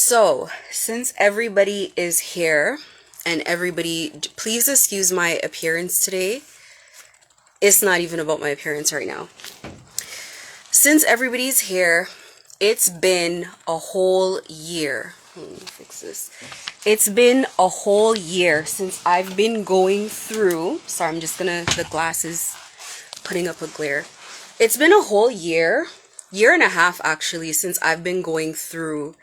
So, since everybody is here and everybody, please excuse my appearance today. It's not even about my appearance right now. Since everybody's here, it's been a whole year. Let me fix this. It's been a whole year since I've been going through. Sorry, I'm just gonna, the glass is putting up a glare. It's been a whole year and a half actually, since I've been going through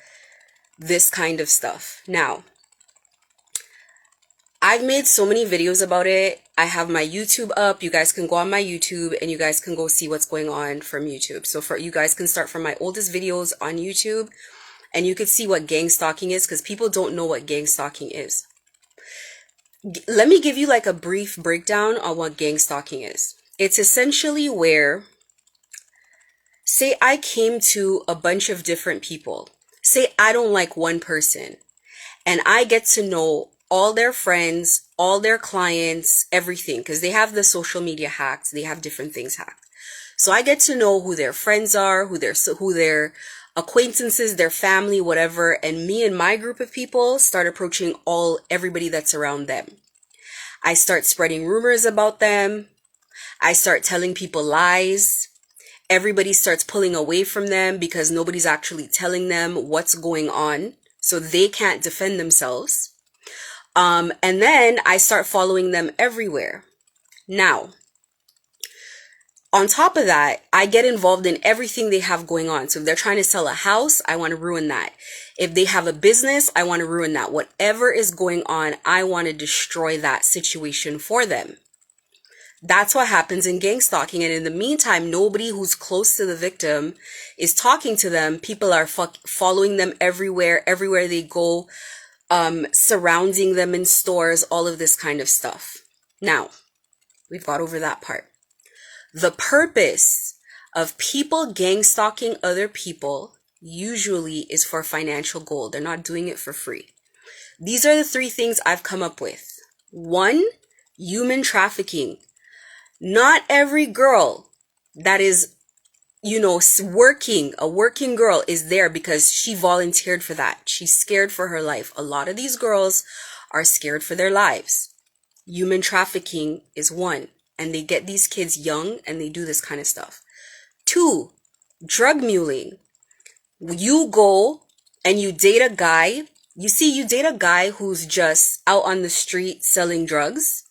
this kind of stuff. Now, I've made so many videos about it. I have my YouTube up. You guys can go on my YouTube and you guys can go see what's going on from YouTube. So you guys can start from my oldest videos on YouTube and you can see what gang stalking is, because people don't know what gang stalking is. Let me give you like a brief breakdown on what gang stalking is. It's essentially where, say I came to a bunch of different people. Say I don't like one person and I get to know all their friends, all their clients, everything, because they have the social media hacked. They have different things hacked. So I get to know who their friends are, who their acquaintances, their family, whatever. And me and my group of people start approaching everybody that's around them. I start spreading rumors about them. I start telling people lies. Everybody starts pulling away from them because nobody's actually telling them what's going on. So they can't defend themselves. And then I start following them everywhere. Now, on top of that, I get involved in everything they have going on. So if they're trying to sell a house, I want to ruin that. If they have a business, I want to ruin that. Whatever is going on, I want to destroy that situation for them. That's what happens in gang stalking. And in the meantime, nobody who's close to the victim is talking to them. People are following them everywhere they go, surrounding them in stores, all of this kind of stuff. Now, we've got over that part. The purpose of people gang stalking other people usually is for financial goal. They're not doing it for free. These are the three things I've come up with. 1, human trafficking. Not every girl that is, a working girl is there because she volunteered for that. She's scared for her life. A lot of these girls are scared for their lives. Human trafficking is 1. And they get these kids young and they do this kind of stuff. 2, drug muling. You go and you date a guy. You date a guy who's just out on the street selling drugs.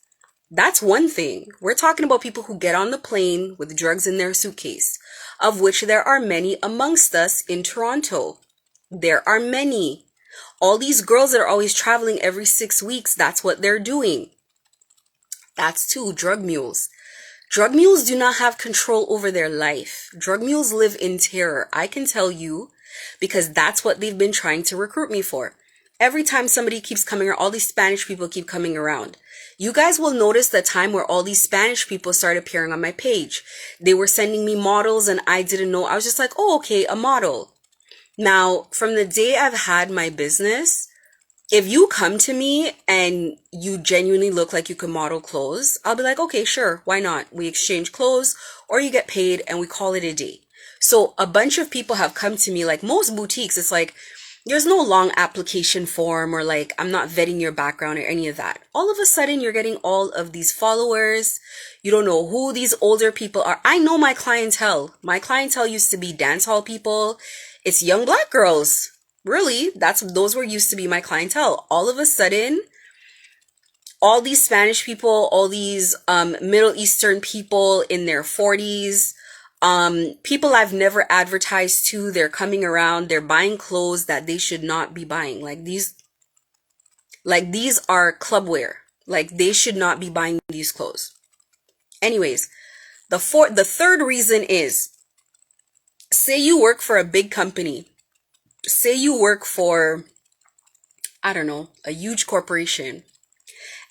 That's one thing. We're talking about people who get on the plane with drugs in their suitcase, of which there are many amongst us in Toronto. There are many. All these girls that are always traveling every 6 weeks, that's what they're doing. That's 2, drug mules. Drug mules do not have control over their life. Drug mules live in terror. I can tell you, because that's what they've been trying to recruit me for. Every time somebody keeps coming around, all these Spanish people keep coming around. You guys will notice the time where all these Spanish people started appearing on my page. They were sending me models and I didn't know. I was just like, oh, okay, a model. Now, from the day I've had my business, if you come to me and you genuinely look like you can model clothes, I'll be like, okay, sure, why not? We exchange clothes or you get paid and we call it a day. So a bunch of people have come to me, like most boutiques, it's like, there's no long application form or like, I'm not vetting your background or any of that. All of a sudden, you're getting all of these followers. You don't know who these older people are. I know my clientele. My clientele used to be dance hall people. It's young black girls. Really, those were used to be my clientele. All of a sudden, all these Spanish people, all these Middle Eastern people in their 40s, people I've never advertised to, they're coming around, they're buying clothes that they should not be buying. Like these are clubwear. Like they should not be buying these clothes. Anyways, the third reason is, say you work for a big company. Say you work for, I don't know, a huge corporation,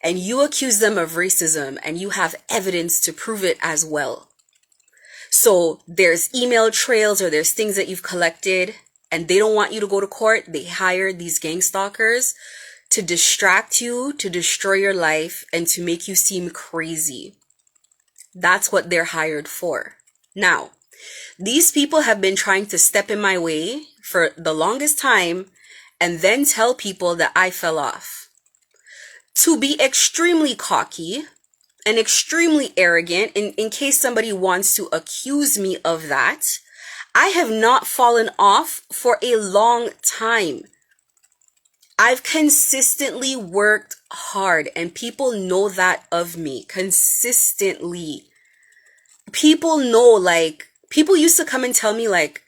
and you accuse them of racism and you have evidence to prove it as well. So there's email trails or there's things that you've collected and they don't want you to go to court. They hire these gang stalkers to distract you, to destroy your life, and to make you seem crazy. That's what they're hired for. Now, these people have been trying to step in my way for the longest time and then tell people that I fell off. To be extremely cocky and extremely arrogant, in case somebody wants to accuse me of that, I have not fallen off for a long time. I've consistently worked hard, and people know that of me consistently. People know, like, people used to come and tell me, like,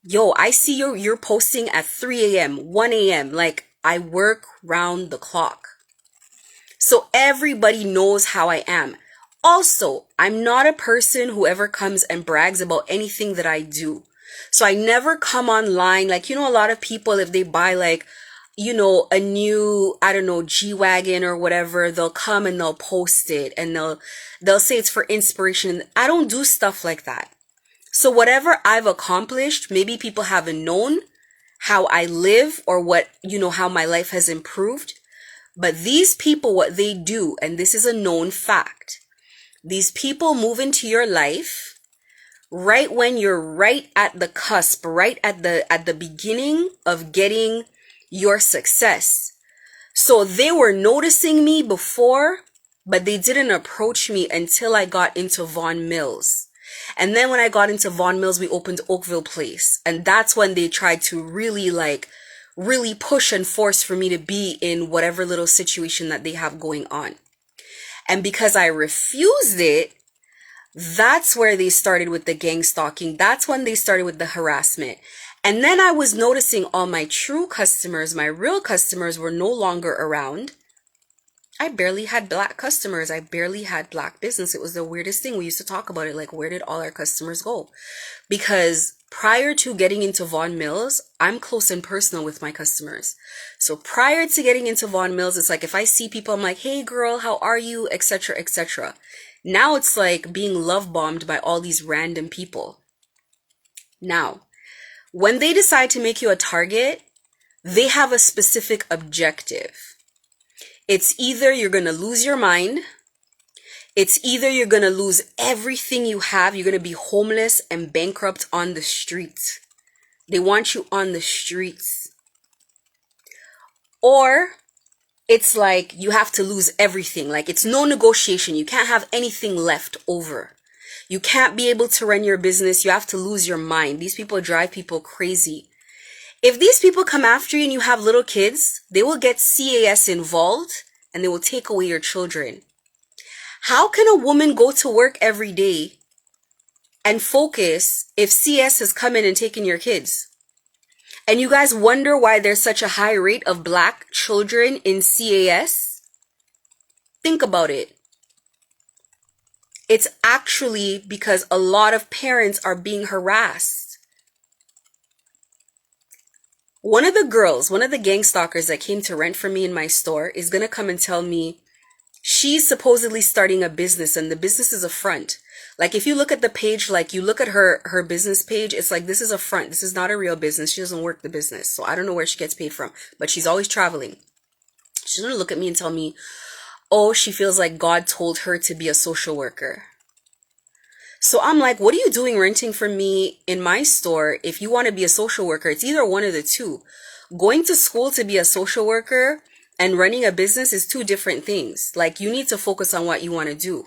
yo, I see you're posting at 3 a.m., 1 a.m. Like, I work round the clock. So everybody knows how I am. Also, I'm not a person who ever comes and brags about anything that I do. So I never come online. Like, you know, a lot of people, if they buy like, you know, a new, I don't know, G-Wagon or whatever, they'll come and they'll post it and they'll say it's for inspiration. I don't do stuff like that. So whatever I've accomplished, maybe people haven't known how I live or what, you know, how my life has improved. But these people, what they do, and this is a known fact, these people move into your life right when you're right at the cusp, right at the beginning of getting your success. So they were noticing me before, but they didn't approach me until I got into Vaughan Mills. And then when I got into Vaughan Mills, we opened Oakville Place. And that's when they tried to really push and force for me to be in whatever little situation that they have going on. And because I refused it, that's where they started with the gang stalking. That's when they started with the harassment. And then I was noticing all my true customers, my real customers, were no longer around. I barely had black customers. I barely had black business. It was the weirdest thing. We used to talk about it, like, where did all our customers go? Because prior to getting into Vaughan Mills, I'm close and personal with my customers. So prior to getting into Vaughan Mills, it's like if I see people, I'm like, hey girl, how are you, etc., etc. Now it's like being love bombed by all these random people. Now, when they decide to make you a target, they have a specific objective. It's either you're going to lose your mind, it's either you're going to lose everything you have, you're going to be homeless and bankrupt on the streets. They want you on the streets. Or it's like you have to lose everything. Like, it's no negotiation. You can't have anything left over. You can't be able to run your business. You have to lose your mind. These people drive people crazy. If these people come after you and you have little kids, they will get CAS involved and they will take away your children. How can a woman go to work every day and focus if CS has come in and taken your kids? And you guys wonder why there's such a high rate of black children in CAS? Think about it. It's actually because a lot of parents are being harassed. One of the gang stalkers that came to rent from me in my store is going to come and tell me she's supposedly starting a business and the business is a front. Like, if you look at the page, like you look at her business page, it's like, this is a front. This is not a real business. She doesn't work the business. So I don't know where she gets paid from, but she's always traveling. She's going to look at me and tell me, oh, she feels like God told her to be a social worker. So I'm like, what are you doing renting from me in my store? If you want to be a social worker, it's either one of the two. Going to school to be a social worker and running a business is two different things. Like, you need to focus on what you want to do.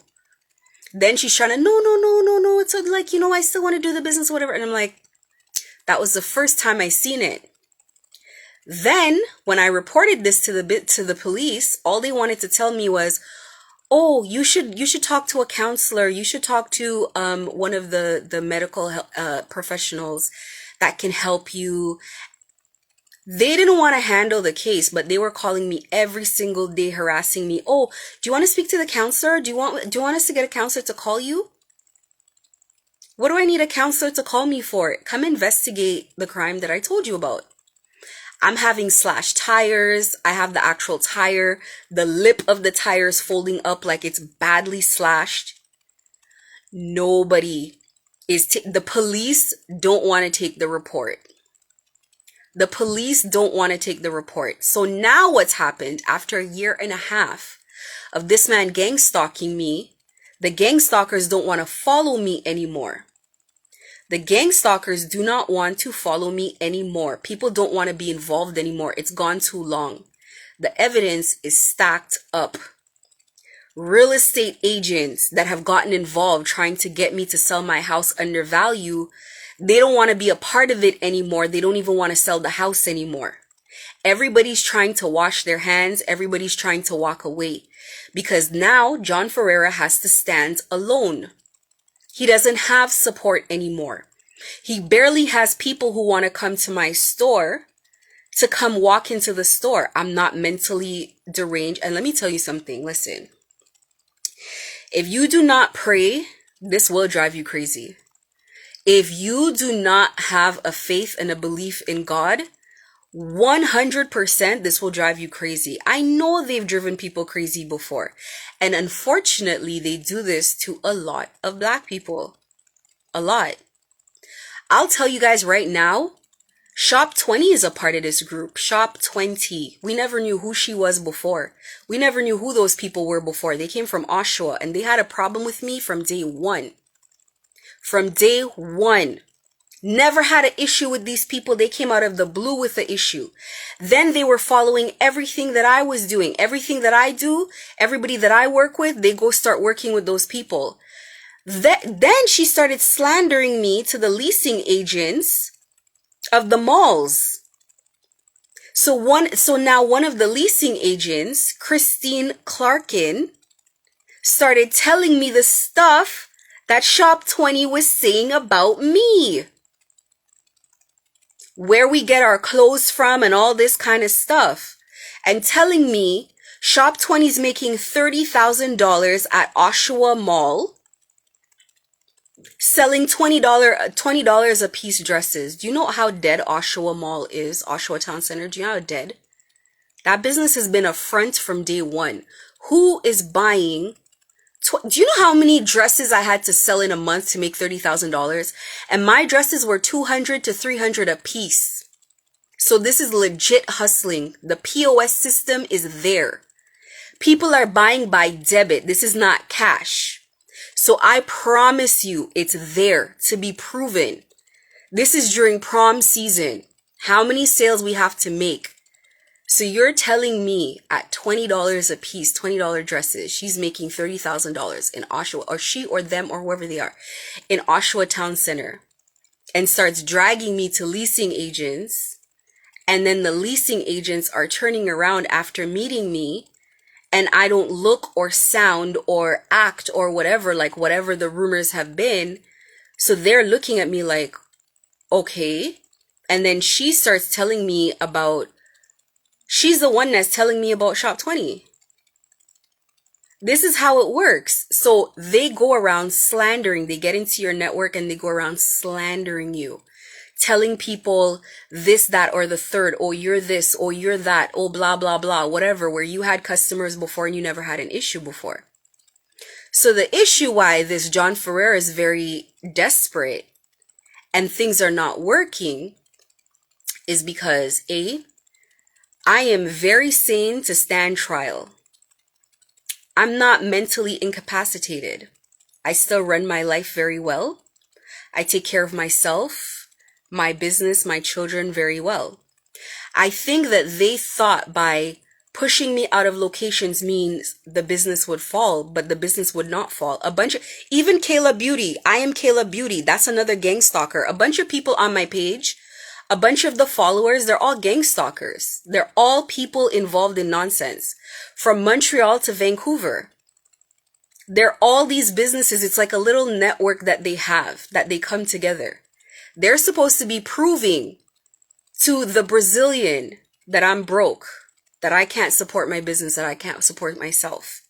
Then she's trying to, no. It's like, you know, I still want to do the business, whatever. And I'm like, that was the first time I seen it. Then when I reported this to the police, all they wanted to tell me was, oh, you should talk to a counselor. You should talk to one of the medical professionals that can help you. They didn't want to handle the case, but they were calling me every single day, harassing me. Oh, do you want to speak to the counselor? Do you want us to get a counselor to call you? What do I need a counselor to call me for? Come investigate the crime that I told you about. I'm having slashed tires. I have the actual tire. The lip of the tire is folding up like it's badly slashed. Nobody is... the police don't want to take the report. The police don't want to take the report. So now what's happened after a year and a half of this man gang stalking me, the gang stalkers don't want to follow me anymore. The gang stalkers do not want to follow me anymore. People don't want to be involved anymore. It's gone too long. The evidence is stacked up. Real estate agents that have gotten involved trying to get me to sell my house under value, they don't want to be a part of it anymore. They don't even want to sell the house anymore. Everybody's trying to wash their hands. Everybody's trying to walk away because now John Ferreira has to stand alone. He doesn't have support anymore. He barely has people who want to come to my store to come walk into the store. I'm not mentally deranged. And let me tell you something. Listen, if you do not pray, this will drive you crazy. If you do not have a faith and a belief in God, 100% this will drive you crazy. I know they've driven people crazy before. And unfortunately, they do this to a lot of Black people. A lot. I'll tell you guys right now, Shop 20 is a part of this group. Shop 20. We never knew who she was before. We never knew who those people were before. They came from Oshawa and they had a problem with me from day one. From day one. Never had an issue with these people. They came out of the blue with the issue. Then they were following everything that I was doing. Everything that I do, everybody that I work with, they go start working with those people. Then she started slandering me to the leasing agents of the malls. So now one of the leasing agents, Christine Clarkin, started telling me the stuff that Shop 20 was saying about me. Where we get our clothes from and all this kind of stuff. And telling me Shop 20 is making $30,000 at Oshawa Mall, selling $20 a piece dresses. Do you know how dead Oshawa Mall is? Oshawa Town Center. Do you know how dead? That business has been a front from day one. Who is buying? Do you know how many dresses I had to sell in a month to make $30,000? And my dresses were $200 to $300 a piece. So this is legit hustling. The POS system is there. People are buying by debit. This is not cash. So I promise you, it's there to be proven. This is during prom season. How many sales we have to make? So you're telling me at $20 a piece, $20 dresses, she's making $30,000 in Oshawa, or she or them or whoever they are, in Oshawa Town Center, and starts dragging me to leasing agents. And then the leasing agents are turning around after meeting me, and I don't look or sound or act or whatever, like whatever the rumors have been. So they're looking at me like, okay. And then she starts telling me about, she's the one that's telling me about Shop 20. This is how it works. So they go around slandering. They get into your network and they go around slandering you. Telling people this, that, or the third. Oh, you're this. Oh, you're that. Oh, blah, blah, blah. Whatever. Where you had customers before and you never had an issue before. So the issue why this John Ferreira is very desperate and things are not working is because I am very sane to stand trial. I'm not mentally incapacitated. I still run my life very well. I take care of myself, my business, my children very well. I think that they thought by pushing me out of locations means the business would fall, but the business would not fall. Even Kayla Beauty, I am Kayla Beauty. That's another gang stalker. A bunch of people on my page, a bunch of the followers, they're all gang stalkers. They're all people involved in nonsense. From Montreal to Vancouver. They're all these businesses. It's like a little network that they have, that they come together. They're supposed to be proving to the Brazilian that I'm broke, that I can't support my business, that I can't support myself.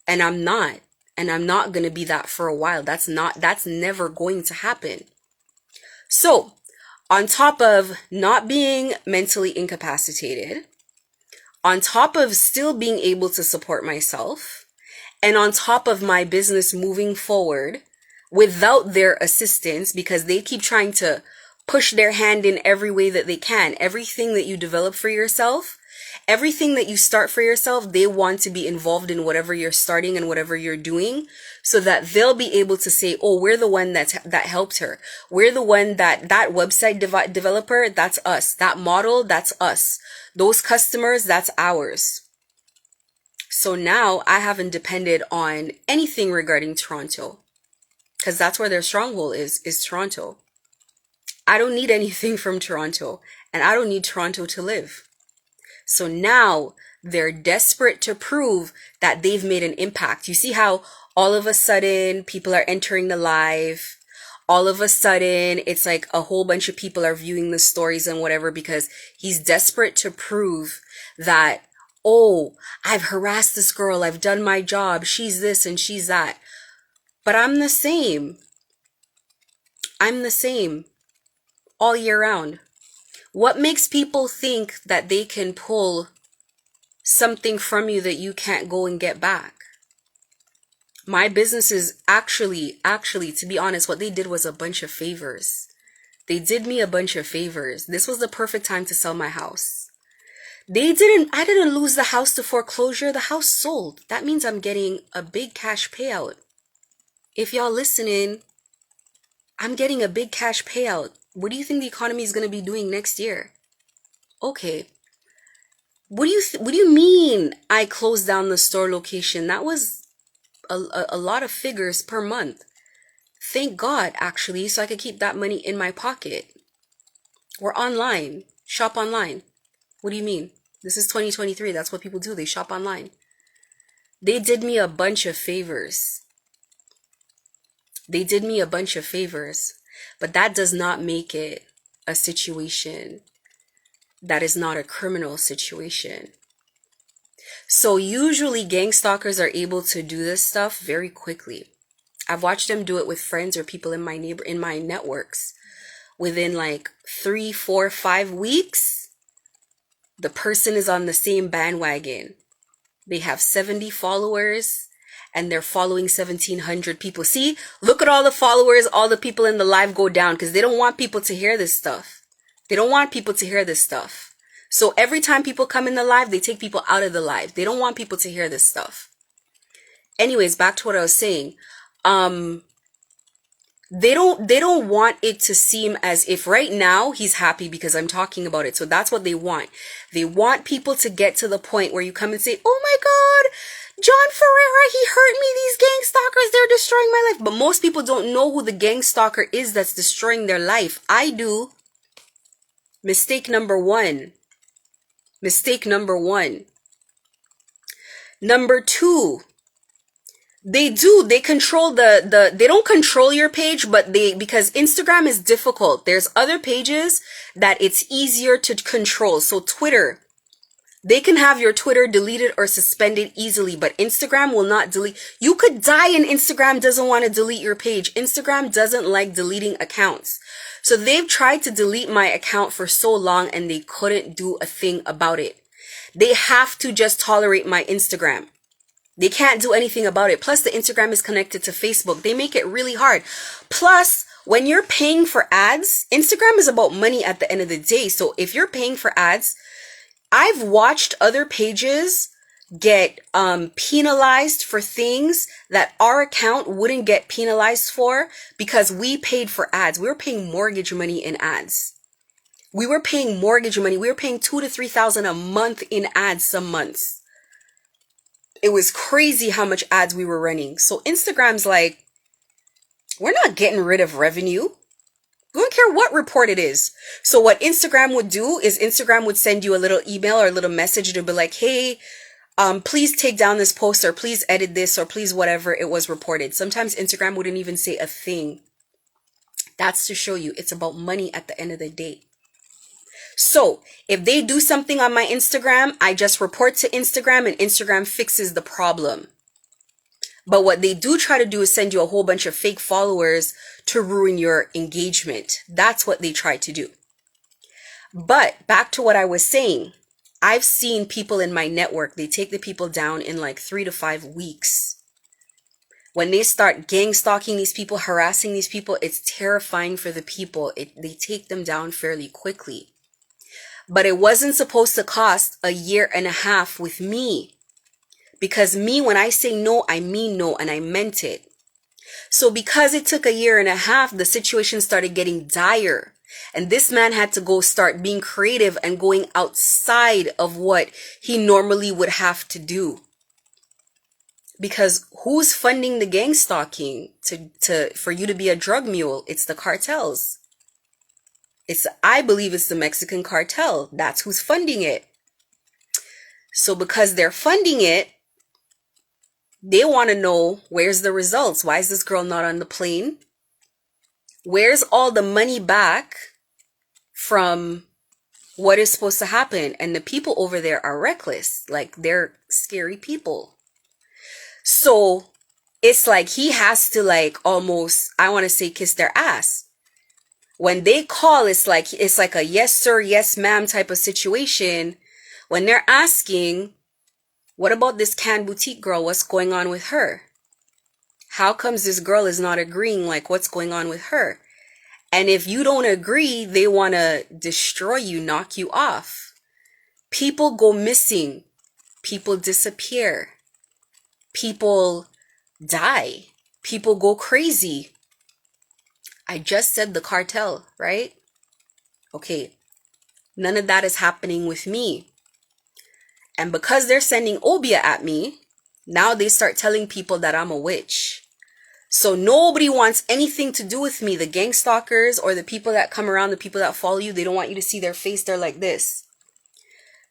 And I'm not. And I'm not going to be that for a while. That's never going to happen. So, on top of not being mentally incapacitated, on top of still being able to support myself, and on top of my business moving forward without their assistance, because they keep trying to push their hand in every way that they can. Everything that you develop for yourself, Everything that you start for yourself, they want to be involved in whatever you're starting and whatever you're doing, so that they'll be able to say, oh, we're the one that helped her. We're the one that website developer, that's us. That model, that's us. Those customers, that's ours. So now I haven't depended on anything regarding Toronto, because that's where their stronghold is Toronto. I don't need anything from Toronto, and I don't need Toronto to live. So now they're desperate to prove that they've made an impact. You see how all of a sudden people are entering the live. All of a sudden it's like a whole bunch of people are viewing the stories and whatever, because he's desperate to prove that, oh, I've harassed this girl. I've done my job. She's this and she's that. But I'm the same. I'm the same all year round. What makes people think that they can pull something from you that you can't go and get back? My business is actually, to be honest, what they did was a bunch of favors. They did me a bunch of favors. This was the perfect time to sell my house. I didn't lose the house to foreclosure. The house sold. That means I'm getting a big cash payout. If y'all listening, I'm getting a big cash payout. What do you think the economy is going to be doing next year? Okay. What do you mean I closed down the store location? That was a lot of figures per month. Thank God, actually, so I could keep that money in my pocket. We're online. Shop online. What do you mean? This is 2023. That's what people do. They shop online. They did me a bunch of favors. They did me a bunch of favors. But that does not make it a situation that is not a criminal situation. So usually gang stalkers are able to do this stuff very quickly. I've watched them do it with friends or people in my networks. Within like 3, 4, 5 weeks, the person is on the same bandwagon. They have 70 followers and they're following 1,700 people. See, look at all the followers, all the people in the live go down because they don't want people to hear this stuff. They don't want people to hear this stuff. So every time people come in the live, they take people out of the live. They don't want people to hear this stuff. Anyways, back to what I was saying. They don't want it to seem as if right now he's happy because I'm talking about it. So that's what they want. They want people to get to the point where you come and say, oh my God, John Ferreira, he hurt me. These gang stalkers, they're destroying my life. But most people don't know who the gang stalker is that's destroying their life. I do. Mistake number one. Mistake number one. Number two, they control they don't control your page, but because Instagram is difficult. There's other pages that it's easier to control. So Twitter, they can have your Twitter deleted or suspended easily, but Instagram will not delete. You could die and Instagram doesn't want to delete your page. Instagram doesn't like deleting accounts. So they've tried to delete my account for so long and they couldn't do a thing about it. They have to just tolerate my Instagram. They can't do anything about it. Plus, the Instagram is connected to Facebook. They make it really hard. Plus, when you're paying for ads, Instagram is about money at the end of the day. So if you're paying for ads, I've watched other pages get penalized for things that our account wouldn't get penalized for because we paid for ads. We were paying mortgage money in ads. We were paying mortgage money. We were paying $2,000 to $3,000 a month in ads some months. It was crazy how much ads we were running. So Instagram's like, we're not getting rid of revenue. We don't care what report it is. So what Instagram would do is Instagram would send you a little email or a little message to be like, hey, please take down this post or please edit this or please whatever it was reported. Sometimes Instagram wouldn't even say a thing. That's to show you it's about money at the end of the day. So if they do something on my Instagram, I just report to Instagram and Instagram fixes the problem. But what they do try to do is send you a whole bunch of fake followers to ruin your engagement. That's what they try to do. But back to what I was saying, I've seen people in my network, they take the people down in like 3 to 5 weeks. When they start gang stalking these people, harassing these people, it's terrifying for the people. They take them down fairly quickly. But it wasn't supposed to cost a year and a half with me. Because me, when I say no, I mean no, and I meant it. So because it took a year and a half, the situation started getting dire. And this man had to go start being creative and going outside of what he normally would have to do. Because who's funding the gang stalking for you to be a drug mule? It's the cartels. I believe it's the Mexican cartel. That's who's funding it. So because they're funding it, they want to know, where's the results? Why is this girl not on the plane? Where's all the money back from what is supposed to happen? And the people over there are reckless. Like, they're scary people. So it's like he has to, like, almost, I want to say, kiss their ass. When they call, it's like a yes sir, yes ma'am type of situation. When they're asking, what about this Can Boutique girl? What's going on with her? How comes this girl is not agreeing? Like, what's going on with her? And if you don't agree, they want to destroy you, knock you off. People go missing. People disappear. People die. People go crazy. I just said the cartel, right? Okay. None of that is happening with me. And because they're sending Obia at me, now they start telling people that I'm a witch. So nobody wants anything to do with me. The gang stalkers or the people that come around, the people that follow you, they don't want you to see their face. They're like this.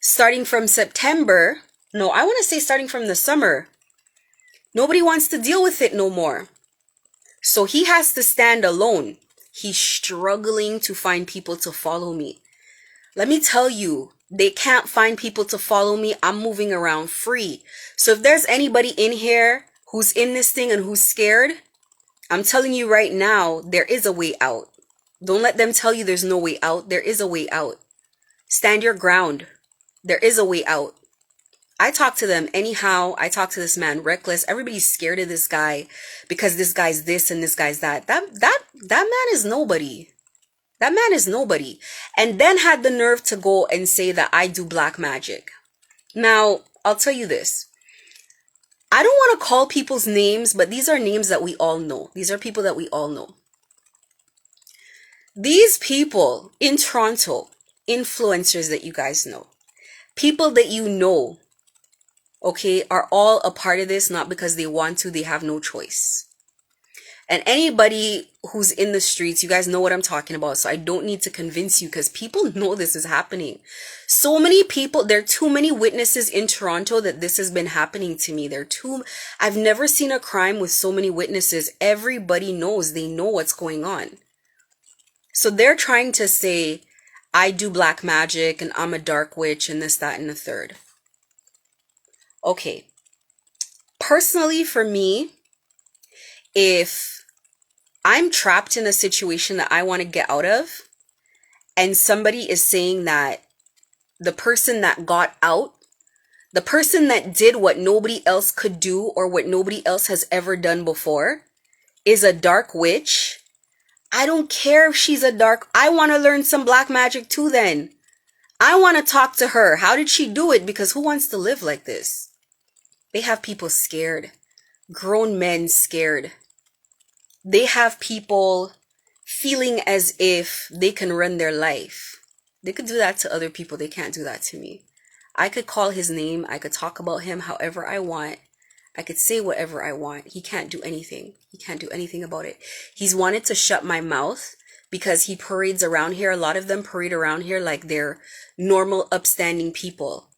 Starting from September, no, I want to say starting from the summer, nobody wants to deal with it no more. So he has to stand alone. He's struggling to find people to follow me. Let me tell you, they can't find people to follow me. I'm moving around free. So if there's anybody in here who's in this thing and who's scared, I'm telling you right now, there is a way out. Don't let them tell you there's no way out. There is a way out. Stand your ground. There is a way out. I talk to them anyhow. I talk to this man reckless. Everybody's scared of this guy because this guy's this and this guy's that. That man is nobody. That man is nobody. And then had the nerve to go and say that I do black magic. Now, I'll tell you this. I don't want to call people's names, but these are names that we all know. These are people that we all know. These people in Toronto, influencers that you guys know, people that you know, okay, are all a part of this, not because they want to, they have no choice. And anybody who's in the streets, you guys know what I'm talking about, so I don't need to convince you because people know this is happening. So many people, there are too many witnesses in Toronto that this has been happening to me. I've never seen a crime with so many witnesses. Everybody knows, they know what's going on. So they're trying to say, I do black magic and I'm a dark witch and this, that, and the third. Okay. Personally, for me, if I'm trapped in a situation that I want to get out of, and somebody is saying that the person that got out, the person that did what nobody else could do or what nobody else has ever done before is a dark witch, I don't care if she's a dark, I want to learn some black magic too then. I want to talk to her. How did she do it? Because who wants to live like this? They have people scared. Grown men scared. They have people feeling as if they can run their life. They could do that to other people. They can't do that to me. I could call his name. I could talk about him however I want. I could say whatever I want. He can't do anything. He can't do anything about it. He's wanted to shut my mouth because he parades around here. A lot of them parade around here like they're normal, upstanding people.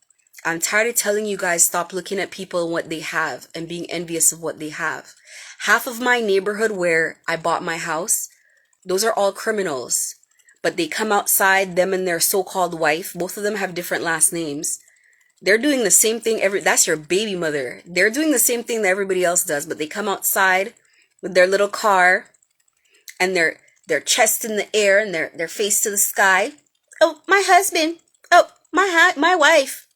I'm tired of telling you guys, stop looking at people and what they have and being envious of what they have. Half of my neighborhood where I bought my house, those are all criminals. But they come outside, them and their so-called wife, both of them have different last names. They're doing the same thing, that's your baby mother. They're doing the same thing that everybody else does, but they come outside with their little car and their chest in the air and their face to the sky. Oh, my husband. Oh, my wife.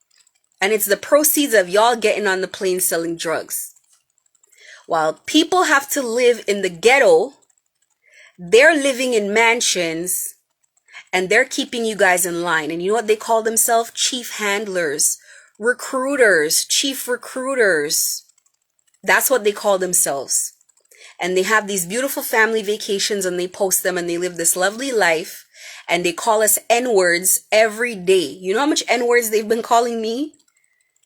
And it's the proceeds of y'all getting on the plane selling drugs. While people have to live in the ghetto, they're living in mansions And they're keeping you guys in line. And you know what they call themselves? Chief handlers, recruiters, chief recruiters. That's what they call themselves. And they have these beautiful family vacations and they post them and they live this lovely life. And they call us N-words every day. You know how much N-words they've been calling me?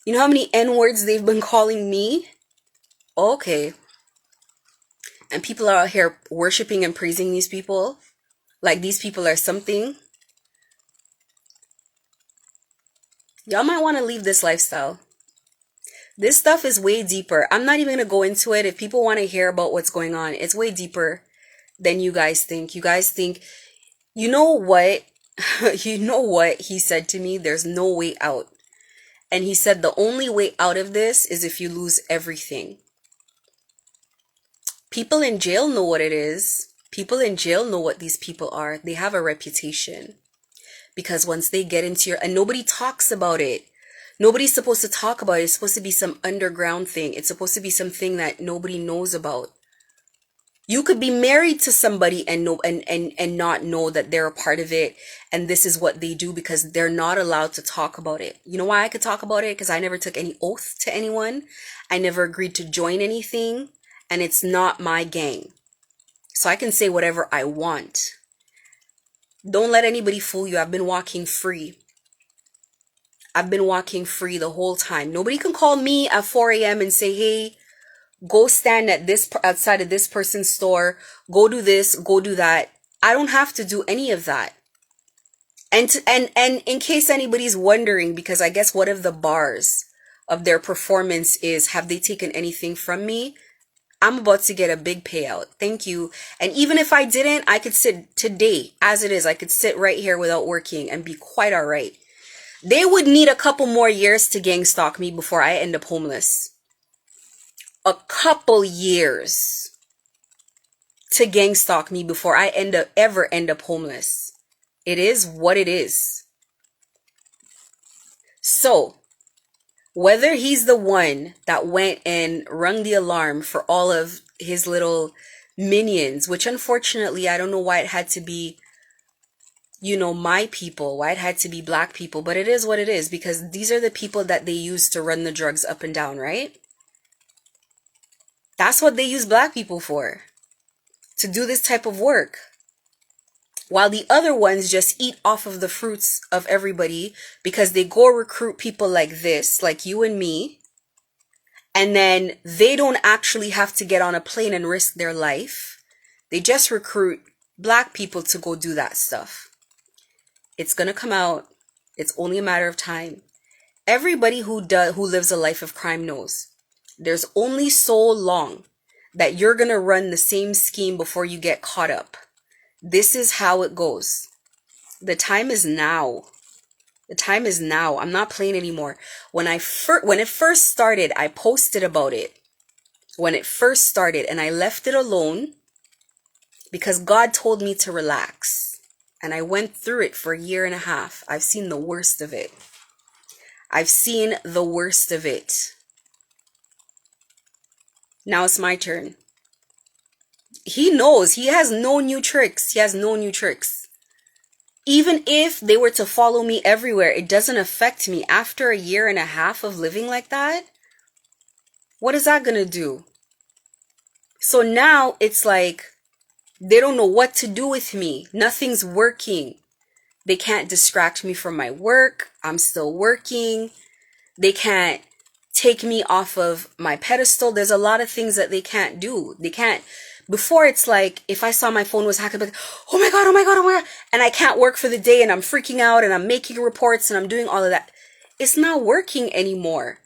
You know how many N-words they've been calling me? Okay. And people are out here worshiping and praising these people. Like these people are something. Y'all might want to leave this lifestyle. This stuff is way deeper. I'm not even going to go into it. If people want to hear about what's going on, it's way deeper than you guys think. You guys think, you know what? You know what he said to me? There's no way out. And he said the only way out of this is if you lose everything. People in jail know what it is. People in jail know what these people are. They have a reputation. Because once they get into your... And nobody talks about it. Nobody's supposed to talk about it. It's supposed to be some underground thing. It's supposed to be something that nobody knows about. You could be married to somebody and know and not know that they're a part of it. And this is what they do because they're not allowed to talk about it. You know why I could talk about it? Because I never took any oath to anyone. I never agreed to join anything. And it's not my gang. So I can say whatever I want. Don't let anybody fool you. I've been walking free. I've been walking free the whole time. Nobody can call me at 4 a.m. and say, hey, go stand at this outside of this person's store. Go do this, go do that. I don't have to do any of that. And in case anybody's wondering, because I guess one of the bars of their performance is, have they taken anything from me? I'm about to get a big payout. Thank you. And even if I didn't, I could sit today as it is. I could sit right here without working and be quite all right. They would need a couple more years to gang stalk me before I end up homeless. A couple years to gang stalk me before I ever end up homeless. It is what it is. So, whether he's the one that went and rung the alarm for all of his little minions, which unfortunately, I don't know why it had to be, you know, my people, why it had to be black people, but it is what it is because these are the people that they use to run the drugs up and down, right? That's what they use black people for, to do this type of work. While the other ones just eat off of the fruits of everybody because they go recruit people like this, like you and me. And then they don't actually have to get on a plane and risk their life. They just recruit black people to go do that stuff. It's going to come out. It's only a matter of time. Everybody who lives a life of crime knows there's only so long that you're going to run the same scheme before you get caught up. This is how it goes. The time is now. The time is now. I'm not playing anymore. When it first started, I posted about it. When it first started, and I left it alone because God told me to relax. And I went through it for a year and a half. I've seen the worst of it. I've seen the worst of it. Now it's my turn. He knows. He has no new tricks. He has no new tricks. Even if they were to follow me everywhere, it doesn't affect me. After a year and a half of living like that, what is that going to do? So now it's like they don't know what to do with me. Nothing's working. They can't distract me from my work. I'm still working. They can't take me off of my pedestal. There's a lot of things that they can't do. They can't. Before, it's like, if I saw my phone was hacked, I'd be like, oh my God, oh my God, oh my God. And I can't work for the day and I'm freaking out and I'm making reports and I'm doing all of that. It's not working anymore.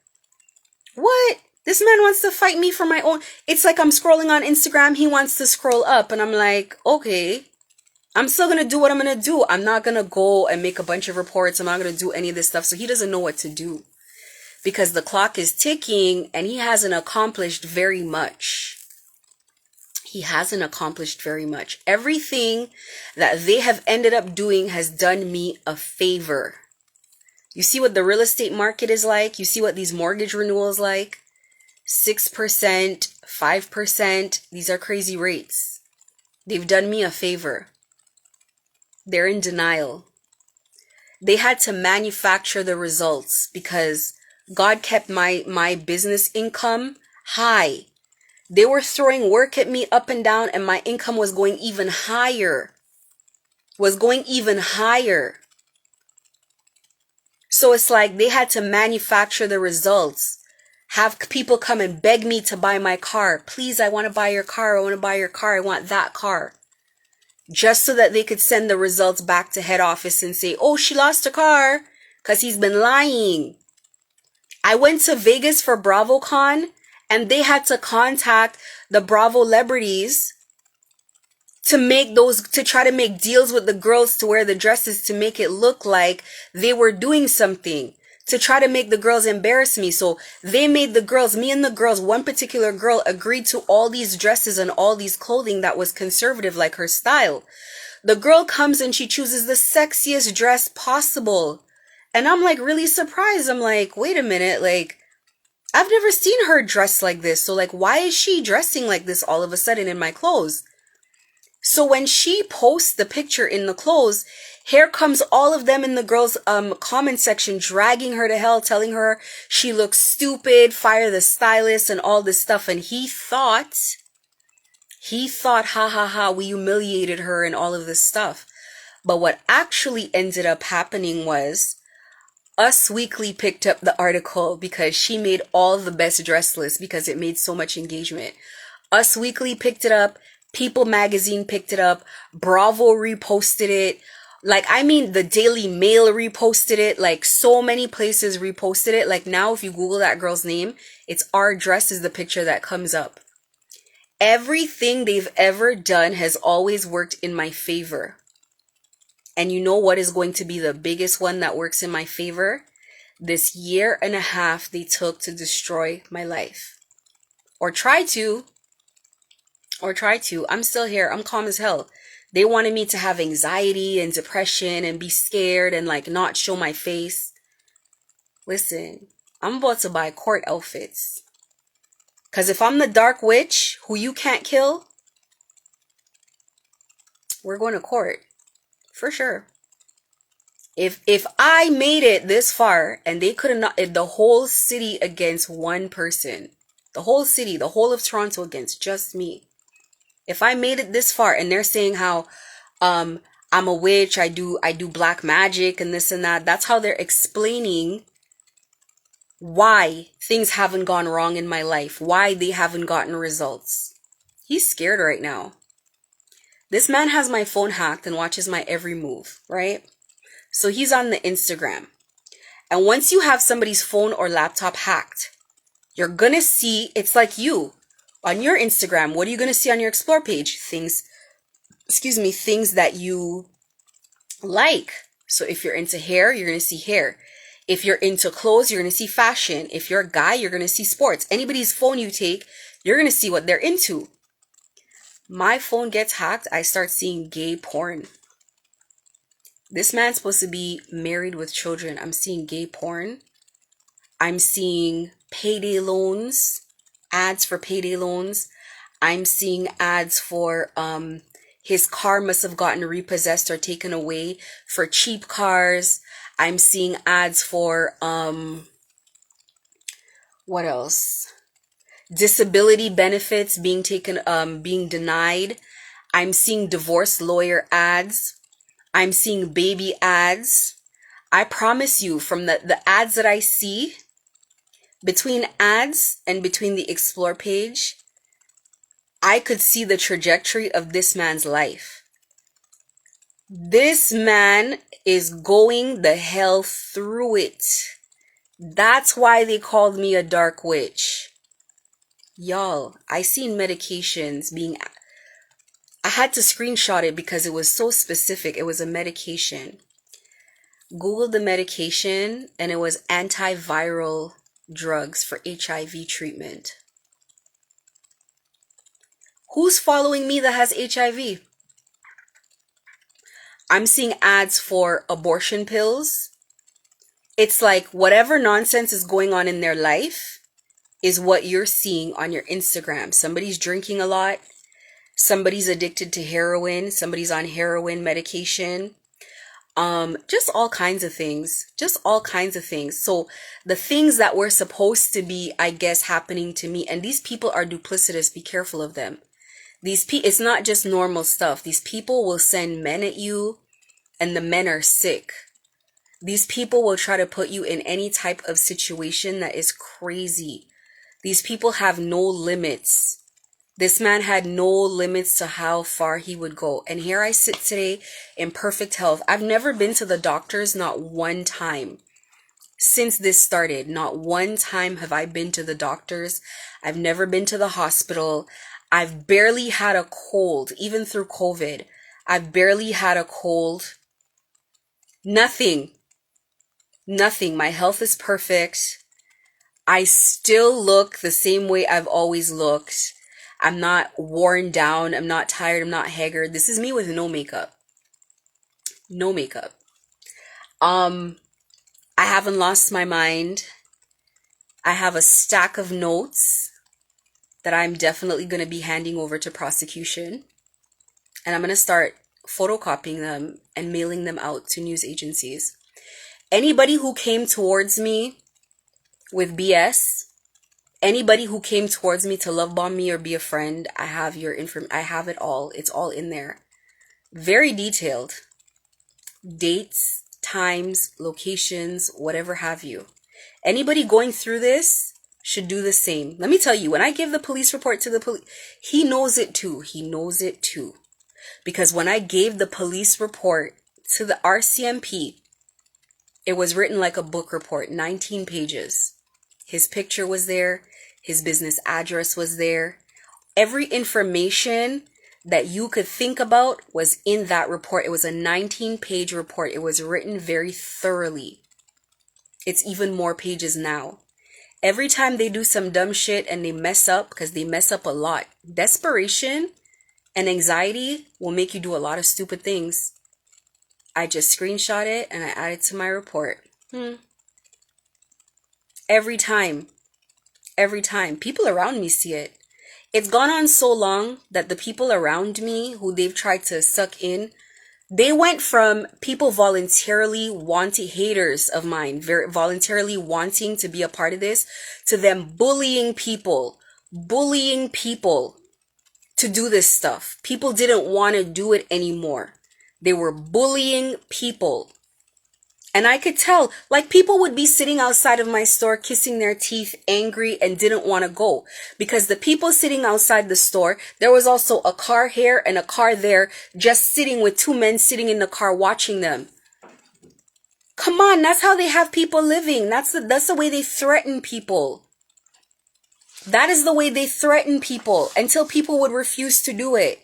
What? This man wants to fight me for my own. It's like I'm scrolling on Instagram. He wants to scroll up and I'm like, okay, I'm still going to do what I'm going to do. I'm not going to go and make a bunch of reports. I'm not going to do any of this stuff. So he doesn't know what to do because the clock is ticking and he hasn't accomplished very much. He hasn't accomplished very much. Everything that they have ended up doing has done me a favor. You see what the real estate market is like? You see what these mortgage renewals like? 6%, 5%. These are crazy rates. They've done me a favor. They're in denial. They had to manufacture the results because God kept my business income high. They were throwing work at me up and down, and my income was going even higher. Was going even higher. So it's like they had to manufacture the results. Have people come and beg me to buy my car. Please, I want to buy your car. I want to buy your car. I want that car. Just so that they could send the results back to head office and say, oh, she lost her car because he's been lying. I went to Vegas for BravoCon, and they had to contact the Bravo celebrities to try to make deals with the girls to wear the dresses to make it look like they were doing something, to try to make the girls embarrass me. So they made the girls, me and the girls, one particular girl agreed to all these dresses and all these clothing that was conservative, like her style. The girl comes and she chooses the sexiest dress possible. And I'm like really surprised. I'm like, wait a minute, like, I've never seen her dressed like this. So like, why is she dressing like this all of a sudden in my clothes? So when she posts the picture in the clothes, here comes all of them in the girls' comment section, dragging her to hell, telling her she looks stupid, fire the stylist, and all this stuff. And he thought, ha ha ha, we humiliated her and all of this stuff. But what actually ended up happening was Us Weekly picked up the article because she made all the best dress lists because it made so much engagement. Us Weekly picked it up. People Magazine picked it up. Bravo reposted it. Like, I mean, the Daily Mail reposted it. Like, so many places reposted it. Like, now if you Google that girl's name, it's Our Dress is the picture that comes up. Everything they've ever done has always worked in my favor. And you know what is going to be the biggest one that works in my favor? This 1.5 years they took to destroy my life. Or try to. I'm still here. I'm calm as hell. They wanted me to have anxiety and depression and be scared and like not show my face. Listen, I'm about to buy court outfits. Because if I'm the dark witch who you can't kill, we're going to court. For sure. If I made it this far and they could have not, the whole city against one person, the whole city, the whole of Toronto against just me. If I made it this far and they're saying how I'm a witch, I do black magic and this and that, that's how they're explaining why things haven't gone wrong in my life, why they haven't gotten results. He's scared right now. This man has my phone hacked and watches my every move, right? So he's on the Instagram. And once you have somebody's phone or laptop hacked, you're gonna see, it's like you. On your Instagram, what are you going to see on your explore page? Things that you like. So if you're into hair, you're going to see hair. If you're into clothes, you're going to see fashion. If you're a guy, you're going to see sports. Anybody's phone you take, you're going to see what they're into. My phone gets hacked, I start seeing gay porn. This man's supposed to be married with children. I'm seeing gay porn. I'm seeing payday loans. Ads for payday loans. I'm seeing ads for his car must have gotten repossessed or taken away for cheap cars. I'm seeing ads for what else? Disability benefits being denied. I'm seeing divorce lawyer ads. I'm seeing baby ads. I promise you, from the ads that I see, between ads and between the explore page, I could see the trajectory of this man's life. This man is going the hell through it. That's why they called me a dark witch. Y'all, I seen medications being... I had to screenshot it because it was so specific. It was a medication. Googled the medication and it was antiviral drugs for HIV treatment. Who's following me that has HIV? I'm seeing ads for abortion pills. It's like whatever nonsense is going on in their life is what you're seeing on your Instagram. Somebody's drinking a lot. Somebody's addicted to heroin. Somebody's on heroin medication. Just all kinds of things. Just all kinds of things. So the things that were supposed to be, I guess, happening to me, and these people are duplicitous. Be careful of them. It's not just normal stuff. These people will send men at you, and the men are sick. These people will try to put you in any type of situation that is crazy. These people have no limits. This man had no limits to how far he would go. And here I sit today in perfect health. I've never been to the doctors, not one time. Since this started, not one time have I been to the doctors. I've never been to the hospital. I've barely had a cold, even through COVID. I've barely had a cold. Nothing. Nothing. My health is perfect. I still look the same way I've always looked. I'm not worn down. I'm not tired. I'm not haggard. This is me with no makeup. No makeup. I haven't lost my mind. I have a stack of notes that I'm definitely going to be handing over to prosecution. And I'm going to start photocopying them and mailing them out to news agencies. Anybody who came towards me with BS, anybody who came towards me to love bomb me or be a friend, I have I have it all. It's all in there. Very detailed. Dates, times, locations, whatever have you. Anybody going through this should do the same. Let me tell you, when I give the police report to the police, he knows it too. He knows it too. Because when I gave the police report to the RCMP, it was written like a book report, 19 pages. His picture was there. His business address was there. Every information that you could think about was in that report. It was a 19-page report. It was written very thoroughly. It's even more pages now. Every time they do some dumb shit and they mess up, because they mess up a lot, desperation and anxiety will make you do a lot of stupid things. I just screenshot it and I add it to my report. Every time. Every time. People around me see it. It's gone on so long that the people around me who they've tried to suck in, they went from people voluntarily wanting, haters of mine, voluntarily wanting to be a part of this, to them bullying people to do this stuff. People didn't want to do it anymore. They were bullying people. And I could tell, like, people would be sitting outside of my store, kissing their teeth, angry, and didn't want to go. Because the people sitting outside the store, there was also a car here and a car there, just sitting with two men sitting in the car watching them. Come on, that's how they have people living. That's the way they threaten people. That is the way they threaten people until people would refuse to do it.